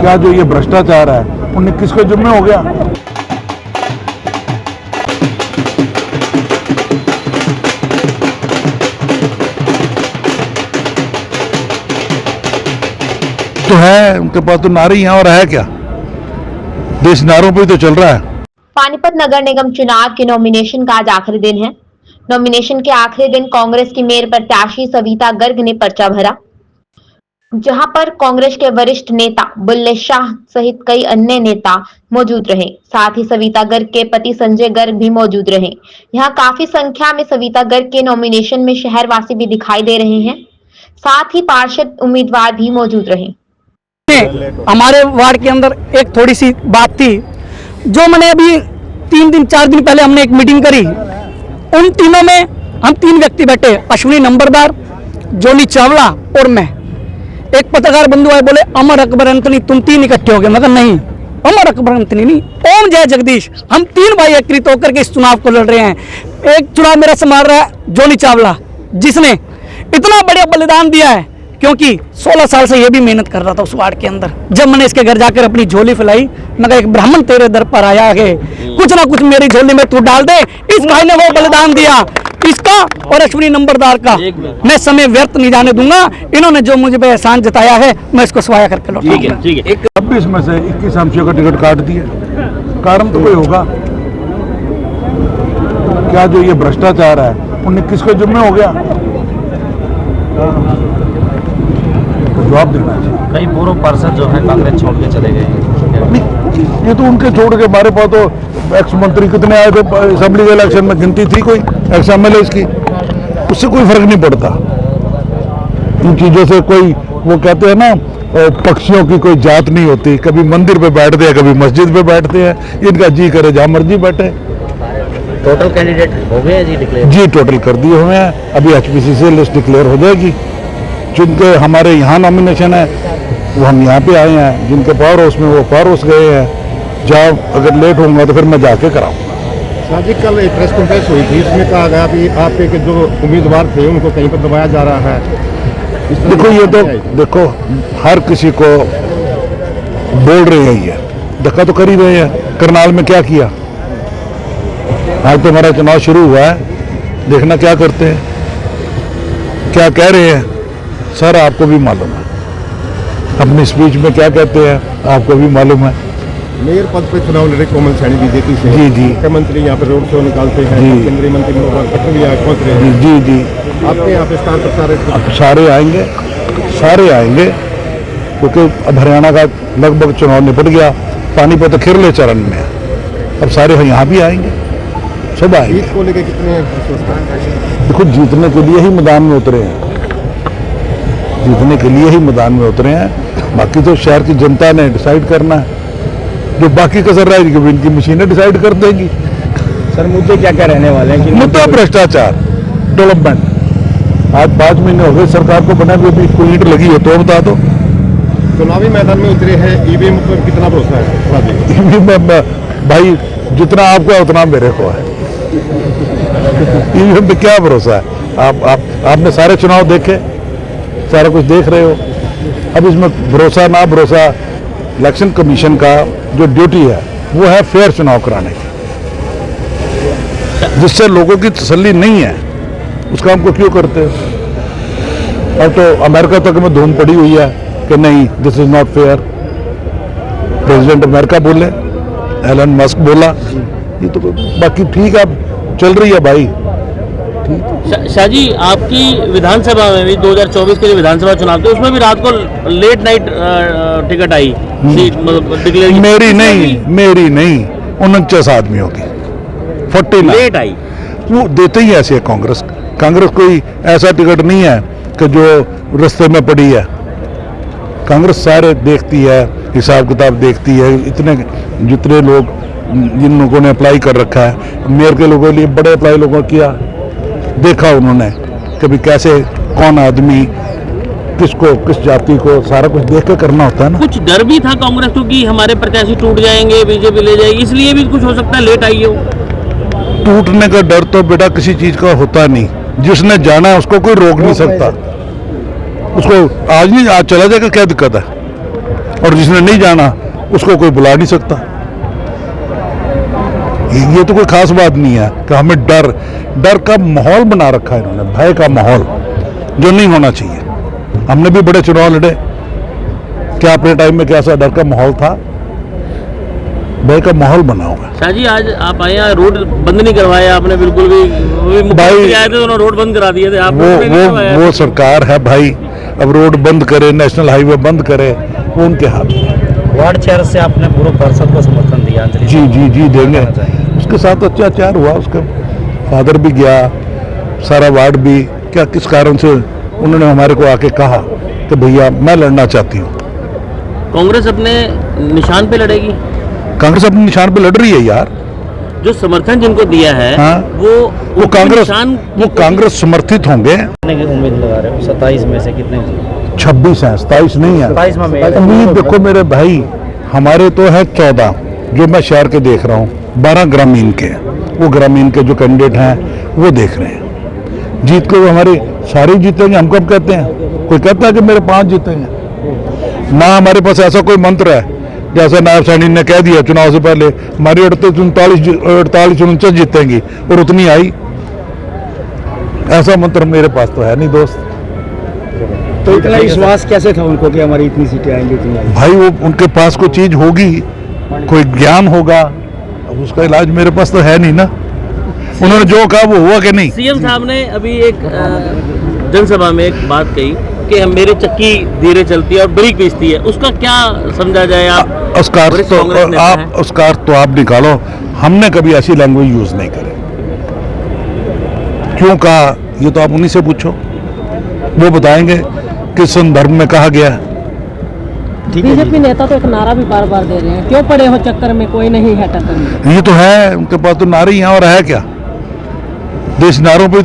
क्या जो ये भ्रष्टाचार है 19 के जिम्मे हो गया। तो है उनके पास तो नारे हैं और है क्या, देश नारों पे तो चल रहा है। पानीपत नगर निगम चुनाव के नॉमिनेशन का आज आखिरी दिन है। नॉमिनेशन के आखिरी दिन कांग्रेस की मेयर प्रत्याशी सविता गर्ग ने पर्चा भरा, जहां पर कांग्रेस के वरिष्ठ नेता बुल्ले शाह सहित कई अन्य नेता मौजूद रहे। साथ ही सविता गर्ग के पति संजय गर्ग भी मौजूद रहे। यहां काफी संख्या में सविता गर्ग के नॉमिनेशन में शहरवासी भी दिखाई दे रहे हैं, साथ ही पार्षद उम्मीदवार भी मौजूद रहे। हमारे वार्ड के अंदर एक थोड़ी सी बात थी जो मैंने अभी 4 दिन पहले हमने एक मीटिंग करी। उन तीनों में हम 3 व्यक्ति बैठे, अश्विनी नंबरदार, जोनी चावला और मैं। एक पत्रकार बंधु आए, बोले अमर अकबर अंतनी तुम 3 इकट्ठे हो गए। मतलब नहीं, अमर अकबर अंतनी नहीं, ओम जय जगदीश, हम 3 भाई एकत्रित होकर के इस चुनाव को लड़ रहे हैं। एक चुनाव मेरा संभाल रहा है जोनी चावला, जिसने इतना बड़ा बलिदान दिया है, क्योंकि 16 साल से ये भी मेहनत कर रहा था उस वार्ड के अंदर। जब मैंने इसके घर जाकर अपनी झोली फैलाई, मैं कहा एक ब्राह्मण तेरे दर पर आया है, कुछ ना कुछ मेरी झोली में तू डाल दे। इस भाई ने वो बलिदान दिया, इसका और अश्विनी नंबरदार का मैं समय व्यर्थ नहीं जाने दूंगा। इन्होंने जो मुझे पे एहसान जताया है, मैं इसको स्वाया करके लौटाऊंगा। 26 में से 21 एमसीओ का टिकट काट दिए, कारण तो कोई होगा। क्या जो ये भ्रष्टाचार है 19 के जिम्मे हो गया, जवाब देना चाहिए। कई पूर्व पार्षद जो है कांग्रेस छोड़ के चले गए हैं। ये तो उनके छोड़ के, हमारे पास तो एक्स मंत्री कितने आए थे असेंबली के इलेक्शन में, गिनती थी कोई एक्स एमएलए की, उससे कोई फर्क नहीं पड़ता। इन चीजों से कोई, वो कहते हैं ना पक्षियों की कोई जात नहीं होती, कभी मंदिर पे बैठते हैं, कभी मस्जिद पे बैठते हैं, इनका जी करे जहाँ मर्जी बैठे। टोटल कैंडिडेट हो गए जी डिक्लेयर? जी टोटल कर दिए हुए हैं, अभी एचपीसी से लिस्ट डिक्लेयर हो जाएगी। जिनके हमारे यहाँ नॉमिनेशन है वो हम यहाँ पे आए हैं, जिनके पावर हाउस में वो पावर हाउस गए हैं। जब अगर लेट होगा तो फिर मैं जाके कराऊंगा। साजिद कल एक प्रेस कॉन्फ्रेंस हुई थी, इसमें कहा गया कि आपके जो उम्मीदवार थे उनको कहीं पर दबाया जा रहा है। देखो ये तो देखो हर किसी को बोल रहे हैं, ये धक्का तो कर ही रहे हैं। करनाल में क्या किया, आज तो हमारा चुनाव शुरू हुआ है, देखना क्या करते हैं, क्या कह रहे हैं, सर आपको भी मालूम है। अपनी स्पीच में क्या कहते हैं आपको भी मालूम है। मेयर पद पर चुनाव लड़े कोमल सैनी बीजेपी से, जी जी, मुख्यमंत्री यहाँ पर रोड शो निकालते हैं, केंद्रीय मंत्री मनोहर पटेल भी यहाँ पहुँच रहे हैं। जी जी, आपके यहाँ पे स्टार प्रचारक सारे आएंगे, सारे आएंगे, क्योंकि अब हरियाणा का लगभग चुनाव निपट गया, पानीपत तो खिरले चरण में है, अब सारे यहाँ भी आएंगे, सब आएंगे। जीत को लेकर कितने? देखो जीतने के लिए ही मैदान में उतरे हैं, जीतने के लिए ही मैदान में उतरे हैं। बाकी तो शहर की जनता ने डिसाइड करना है, जो बाकी कसर रहेगी वो इनकी मशीनें डिसाइड कर देंगी। सर मुद्दे क्या क्या रहने वाले हैं? मुद्दा भ्रष्टाचार, डेवलपमेंट। आज 5 महीने हो गए सरकार को बना हुए, भी कोई ईंट लगी हो तो बता दो। चुनावी मैदान में उतरे हैं, ईवीएम पर कितना भरोसा है? ईवीएम भाई जितना आपको है उतना मेरे को है, ईवीएम पे क्या भरोसा है। आपने सारे चुनाव देखे, सारा कुछ देख रहे हो। अब इसमें भरोसा ना भरोसा, इलेक्शन कमीशन का जो ड्यूटी है वो है फेयर चुनाव कराने की। जिससे लोगों की तसल्ली नहीं है उस काम को क्यों करते हो। अब तो अमेरिका तक में धूम पड़ी हुई है कि नहीं this is not fair. President America बोले, एलन मस्क बोला, ये तो बाकी ठीक है, चल रही है भाई। शाह जी आपकी विधानसभा में भी 2024 के जो विधानसभा चुनाव थे उसमें भी रात को लेट नाइट टिकट आई, मेरी नहीं 49 आदमियों की 49 लेट आई। वो देते ही ऐसे है कांग्रेस कोई ऐसा टिकट नहीं है कि जो रास्ते में पड़ी है। कांग्रेस सारे देखती है, हिसाब किताब देखती है। जितने लोग जिन लोगों ने अप्लाई कर रखा है, मेयर के लोगों के लिए बड़े अप्लाई लोगों किया, देखा उन्होंने कभी कैसे कौन आदमी किसको किस जाति को, सारा कुछ देख के करना होता है ना। कुछ डर भी था कांग्रेस को कि हमारे प्रत्याशी टूट जाएंगे, बीजेपी ले जाएगी, इसलिए भी कुछ हो सकता है लेट आई हो। टूटने का डर तो बेटा किसी चीज का होता नहीं, जिसने जाना है उसको कोई रोक नहीं सकता। उसको आज नहीं आज चला जाएगा, क्या दिक्कत है। और जिसने नहीं जाना उसको कोई बुला नहीं सकता। ये तो कोई खास बात नहीं है कि हमें डर का माहौल बना रखा है इन्होंने, भय का माहौल, जो नहीं होना चाहिए। हमने भी बड़े चुनाव लड़े, क्या अपने टाइम में कैसा डर का माहौल था? भय का माहौल बना हुआ है। शाह जी, आज आप आए यहाँ, रोड बंद नहीं करवाया आपने बिल्कुल भी, मुख्यमंत्री आए थे तो उन्होंने रोड बंद करा दिए थे, आप रोड नहीं करवाया। वो सरकार है भाई, अब रोड बंद करे, नेशनल हाईवे बंद करे, वो उनके हाथ में। वार्ड चेयर से आपने पूर्व पार्षद को समर्थन दिया। जी देंगे। उसके साथ अत्याचार हुआ, उसका फादर भी गया, सारा वार्ड भी, क्या किस कारण से उन्होंने हमारे को आके कहा कि भैया मैं लड़ना चाहती हूँ। कांग्रेस अपने निशान पे लड़ेगी? कांग्रेस अपने निशान पे लड़ रही है यार। जो समर्थन जिनको दिया है, हाँ, वो कांग्रेस समर्थित होंगे। कितने की उम्मीद लगा रहे हो? 27 में से कितने? 26 है, 27 नहीं है। 27 में उम्मीद देखो मेरे भाई, हमारे तो है 14 जो मैं शहर के देख रहा हूँ, 12 ग्रामीण के। वो ग्रामीण के जो कैंडिडेट हैं वो देख रहे हैं। जीत के वो हमारे सारे जीतेंगे, हम कब कहते हैं? कोई कहता है कि मेरे 5 जीतेंगे ना। हमारे पास ऐसा कोई मंत्र है जैसा नायब सैनी ने कह दिया चुनाव से पहले हमारी 48-49 जीतेंगी और उतनी आई। ऐसा मंत्र मेरे पास तो है नहीं दोस्त। तो इतना विश्वास कैसे था उनको कि हमारी इतनी सीटें आएंगी, इतनी आएंगी? भाई वो उनके पास कोई चीज होगी, कोई ज्ञान होगा, अब उसका इलाज मेरे पास तो है नहीं ना। उन्होंने जो कहा वो हुआ कि नहीं? सीएम साहब ने अभी एक जनसभा में एक बात कही कि मेरी चक्की धीरे चलती है और ब्रेक पीसती है, उसका क्या समझा जाए? आप उसका अर्थ तो आप निकालो। हमने कभी ऐसी लैंग्वेज यूज नहीं करी। क्यों कहा ये तो आप उन्हीं से पूछो, वो बताएंगे किस संदर्भ में कहा गया है। बीजेपी नेता तो एक नारा भी बार बार दे रहे हैं, क्यों पड़े हो चक्कर में, कोई नहीं है टक्कर में। ये तो है, उनके पास तो नारे ही हैं और है क्या? देश नारों पे